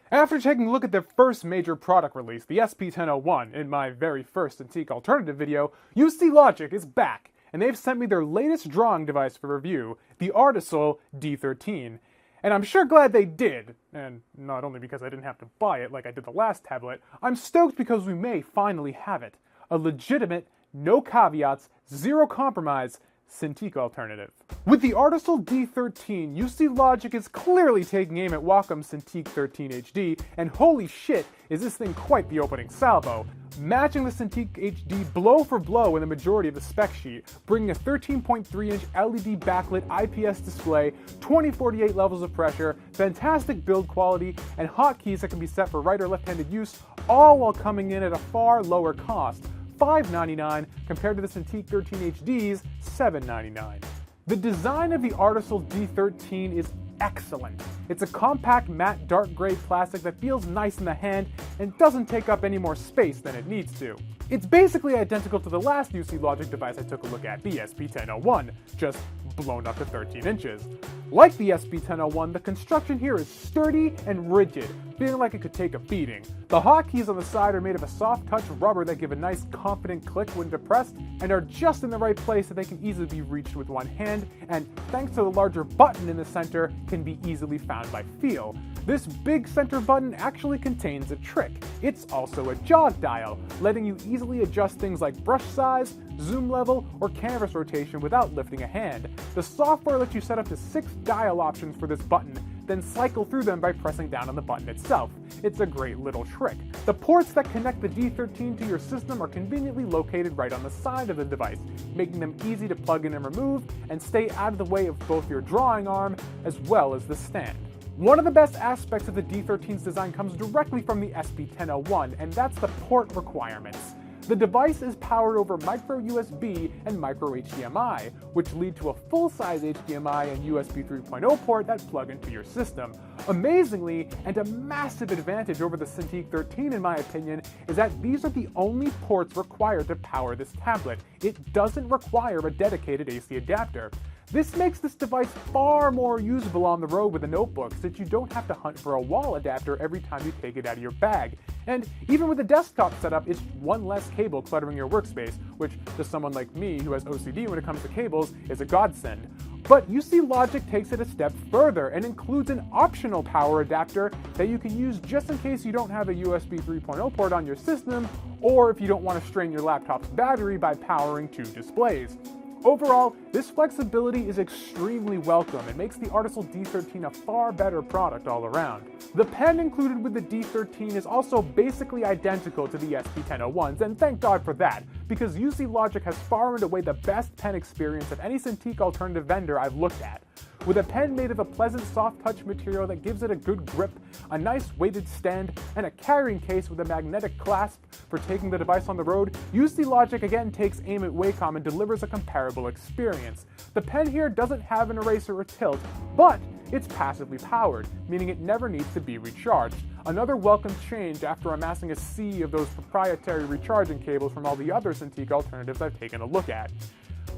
After taking a look at their first major product release, the SP1001, in my very first Cintiq alternative video, UC Logic is back, and they've sent me their latest drawing device for review, the Artisul D13. And I'm sure glad they did, and not only because I didn't have to buy it like I did the last tablet, I'm stoked because we may finally have it. A legitimate, no caveats, zero compromise Cintiq alternative. With the Artisul D13, UC Logic is clearly taking aim at Wacom's Cintiq 13 HD, and holy shit, is this thing quite the opening salvo. Matching the Cintiq HD blow for blow in the majority of the spec sheet, bringing a 13.3-inch LED backlit IPS display, 2048 levels of pressure, fantastic build quality, and hotkeys that can be set for right or left-handed use, all while coming in at a far lower cost, $599 compared to the Cintiq 13 HD's $799. The design of the Artisul D13 is excellent. It's a compact matte dark gray plastic that feels nice in the hand and doesn't take up any more space than it needs to. It's basically identical to the last UC Logic device I took a look at, the SP1001, just blown up to 13 inches. Like the SP1001, the construction here is sturdy and rigid, feeling like it could take a beating. The hotkeys on the side are made of a soft-touch rubber that give a nice confident click when depressed, and are just in the right place so they can easily be reached with one hand, and thanks to the larger button in the center, can be easily found by feel. This big center button actually contains a trick. It's also a jog dial, letting you easily adjust things like brush size, zoom level, or canvas rotation without lifting a hand. The software lets you set up to 6 dial options for this button, then cycle through them by pressing down on the button itself. It's a great little trick. The ports that connect the D13 to your system are conveniently located right on the side of the device, making them easy to plug in and remove, and stay out of the way of both your drawing arm as well as the stand. One of the best aspects of the D13's design comes directly from the SP1001, and that's the port requirements. The device is powered over micro USB and micro HDMI, which lead to a full-size HDMI and USB 3.0 port that plug into your system. Amazingly, and a massive advantage over the Cintiq 13 in my opinion, is that these are the only ports required to power this tablet. It doesn't require a dedicated AC adapter. This makes this device far more usable on the road with a notebook, since you don't have to hunt for a wall adapter every time you take it out of your bag. And even with a desktop setup, it's one less cable cluttering your workspace, which to someone like me who has OCD when it comes to cables is a godsend. But UC Logic takes it a step further and includes an optional power adapter that you can use just in case you don't have a USB 3.0 port on your system, or if you don't want to strain your laptop's battery by powering 2 displays. Overall, this flexibility is extremely welcome and makes the Artisul D13 a far better product all around. The pen included with the D13 is also basically identical to the SP1001s, and thank God for that, because UC Logic has far and away the best pen experience of any Cintiq alternative vendor I've looked at. With a pen made of a pleasant soft-touch material that gives it a good grip, a nice weighted stand, and a carrying case with a magnetic clasp for taking the device on the road, UC Logic again takes aim at Wacom and delivers a comparable experience. The pen here doesn't have an eraser or tilt, but it's passively powered, meaning it never needs to be recharged. Another welcome change after amassing a sea of those proprietary recharging cables from all the other Cintiq alternatives I've taken a look at.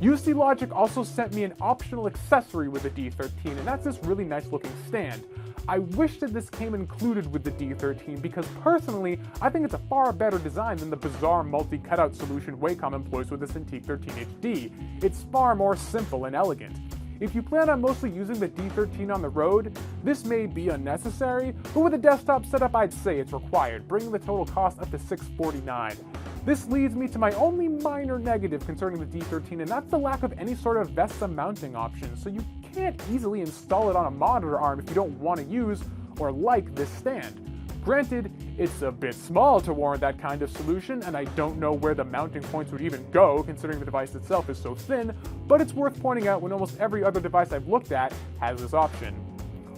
UC Logic also sent me an optional accessory with the D13, and that's this really nice looking stand. I wish that this came included with the D13 because personally, I think it's a far better design than the bizarre multi-cutout solution Wacom employs with the Cintiq 13 HD. It's far more simple and elegant. If you plan on mostly using the D13 on the road, this may be unnecessary, but with a desktop setup I'd say it's required, bringing the total cost up to $649. This leads me to my only minor negative concerning the D13, and that's the lack of any sort of VESA mounting option, so you can't easily install it on a monitor arm if you don't want to use or like this stand. Granted, it's a bit small to warrant that kind of solution, and I don't know where the mounting points would even go considering the device itself is so thin, but it's worth pointing out when almost every other device I've looked at has this option.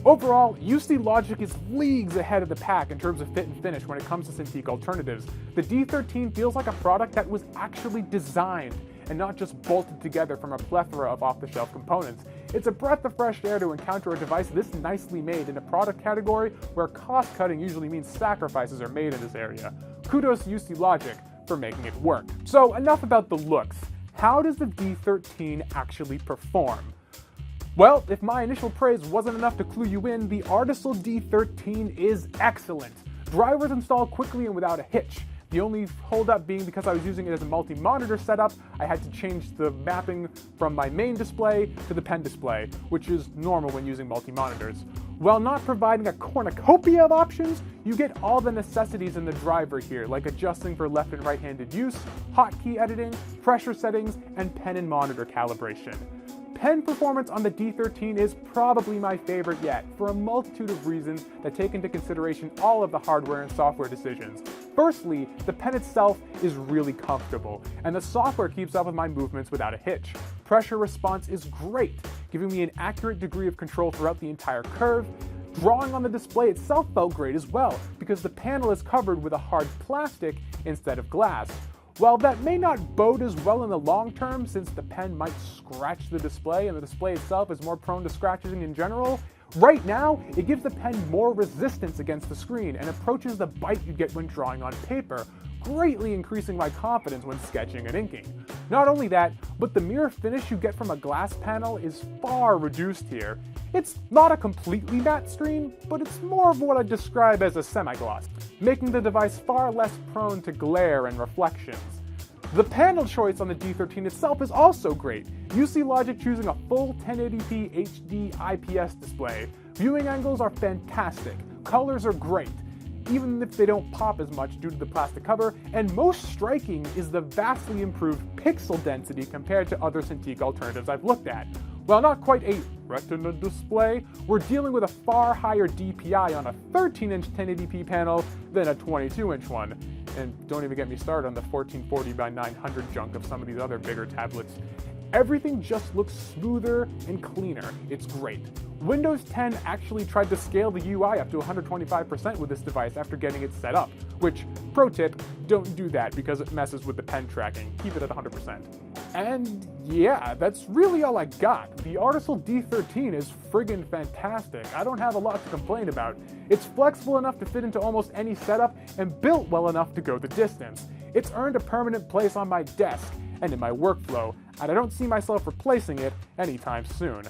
Overall, UC Logic is leagues ahead of the pack in terms of fit and finish when it comes to Cintiq alternatives. The D13 feels like a product that was actually designed and not just bolted together from a plethora of off-the-shelf components. It's a breath of fresh air to encounter a device this nicely made in a product category where cost-cutting usually means sacrifices are made in this area. Kudos to UC Logic for making it work. So enough about the looks. How does the D13 actually perform? Well, if my initial praise wasn't enough to clue you in, the Artisul D13 is excellent. Drivers install quickly and without a hitch. The only holdup being because I was using it as a multi-monitor setup, I had to change the mapping from my main display to the pen display, which is normal when using multi-monitors. While not providing a cornucopia of options, you get all the necessities in the driver here, like adjusting for left and right-handed use, hotkey editing, pressure settings, and pen and monitor calibration. Pen performance on the D13 is probably my favorite yet, for a multitude of reasons that take into consideration all of the hardware and software decisions. Firstly, the pen itself is really comfortable, and the software keeps up with my movements without a hitch. Pressure response is great, giving me an accurate degree of control throughout the entire curve. Drawing on the display itself felt great as well, because the panel is covered with a hard plastic instead of glass. While that may not bode as well in the long term, since the pen might scratch the display and the display itself is more prone to scratching in general, right now it gives the pen more resistance against the screen and approaches the bite you get when drawing on paper, greatly increasing my confidence when sketching and inking. Not only that, but the mirror finish you get from a glass panel is far reduced here. It's not a completely matte screen, but it's more of what I'd describe as a semi-gloss, making the device far less prone to glare and reflections. The panel choice on the D13 itself is also great. UC Logic choosing a full 1080p HD IPS display. Viewing angles are fantastic, colors are great, even if they don't pop as much due to the plastic cover, and most striking is the vastly improved pixel density compared to other Cintiq alternatives I've looked at. While not quite a Retina display, we're dealing with a far higher DPI on a 13-inch 1080p panel than a 22-inch one. And don't even get me started on the 1440 by 900 junk of some of these other bigger tablets. Everything just looks smoother and cleaner. It's great. Windows 10 actually tried to scale the UI up to 125% with this device after getting it set up, which, pro tip, don't do that because it messes with the pen tracking. Keep it at 100%. And yeah, that's really all I got. The Artisul D13 is friggin' fantastic. I don't have a lot to complain about. It's flexible enough to fit into almost any setup and built well enough to go the distance. It's earned a permanent place on my desk and in my workflow, and I don't see myself replacing it anytime soon.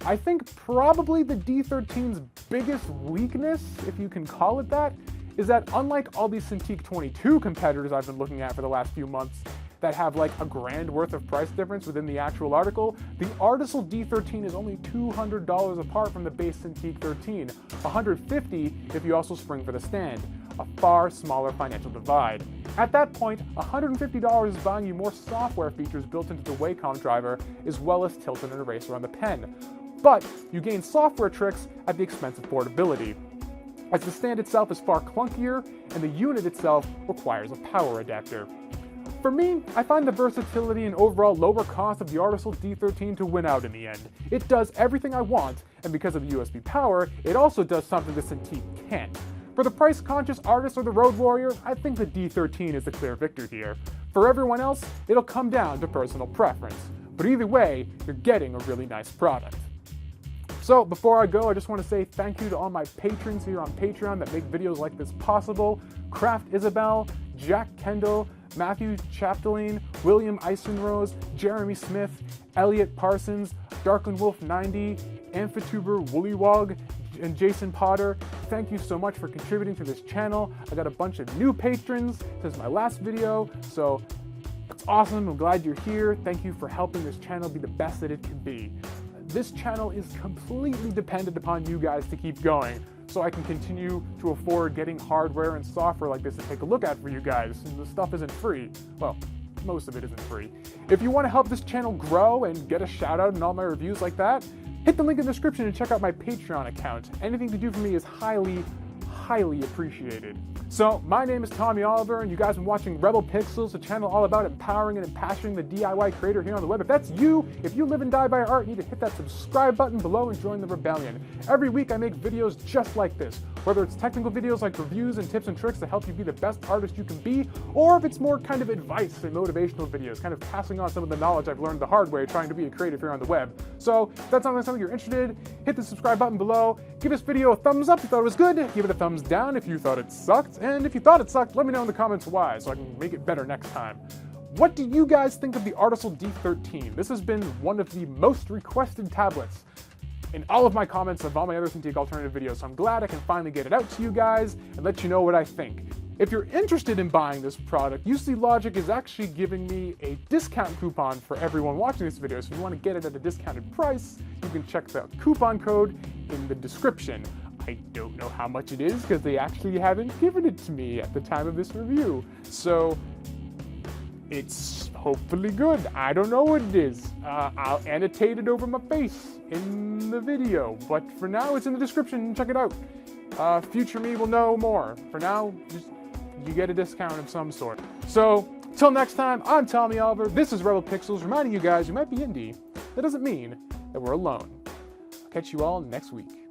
I think probably the D13's biggest weakness, if you can call it that, is that unlike all these Cintiq 22 competitors I've been looking at for the last few months that have like a grand worth of price difference within the actual article, the Artisul D13 is only $200 apart from the base Cintiq 13, $150 if you also spring for the stand, a far smaller financial divide. At that point, $150 is buying you more software features built into the Wacom driver, as well as tilt and eraser on the pen. But you gain software tricks at the expense of portability, as the stand itself is far clunkier and the unit itself requires a power adapter. For me, I find the versatility and overall lower cost of the Artisul D13 to win out in the end. It does everything I want, and because of the USB power, it also does something the Cintiq can't. For the price-conscious artist or the road warrior, I think the D13 is the clear victor here. For everyone else, it'll come down to personal preference. But either way, you're getting a really nice product. So before I go, I just want to say thank you to all my patrons here on Patreon that make videos like this possible. Craft Isabel, Jack Kendall, Matthew Chapdelaine, William Eisenrose, Jeremy Smith, Elliot Parsons, Darkland Wolf 90, Amphituber Woolywog, and Jason Potter. Thank you so much for contributing to this channel. I got a bunch of new patrons since my last video, so it's awesome. I'm glad you're here. Thank you for helping this channel be the best that it can be. This channel is completely dependent upon you guys to keep going, so I can continue to afford getting hardware and software like this to take a look at for you guys. And the stuff isn't free. Well, most of it isn't free. If you want to help this channel grow and get a shout out in all my reviews like that, hit the link in the description and check out my Patreon account. Anything to do for me is highly appreciated. So, my name is Tommy Oliver, and you guys have been watching Rebel Pixels, a channel all about empowering and impassioning the DIY creator here on the web. If that's you, if you live and die by art, you need to hit that subscribe button below and join the rebellion. Every week I make videos just like this, whether it's technical videos like reviews and tips and tricks to help you be the best artist you can be, or if it's more kind of advice and motivational videos, kind of passing on some of the knowledge I've learned the hard way trying to be a creative here on the web. So, if that's something you're interested in, hit the subscribe button below, give this video a thumbs up if you thought it was good, give it a thumbs down if you thought it sucked, and if you thought it sucked, let me know in the comments why, so I can make it better next time. What do you guys think of the Artisul D13? This has been one of the most requested tablets in all of my comments of all my other Cintiq alternative videos, so I'm glad I can finally get it out to you guys and let you know what I think. If you're interested in buying this product, UC Logic is actually giving me a discount coupon for everyone watching this video, so if you want to get it at a discounted price, you can check the coupon code in the description. I don't know how much it is because they actually haven't given it to me at the time of this review, so it's hopefully good. I don't know what it is. I'll annotate it over my face in the video, but for now it's in the description. Check it out. Future me will know more. For now, just you get a discount of some sort. So, till next time, I'm Tommy Oliver. This is Rebel Pixels, reminding you guys you might be indie. That doesn't mean that we're alone. I'll catch you all next week.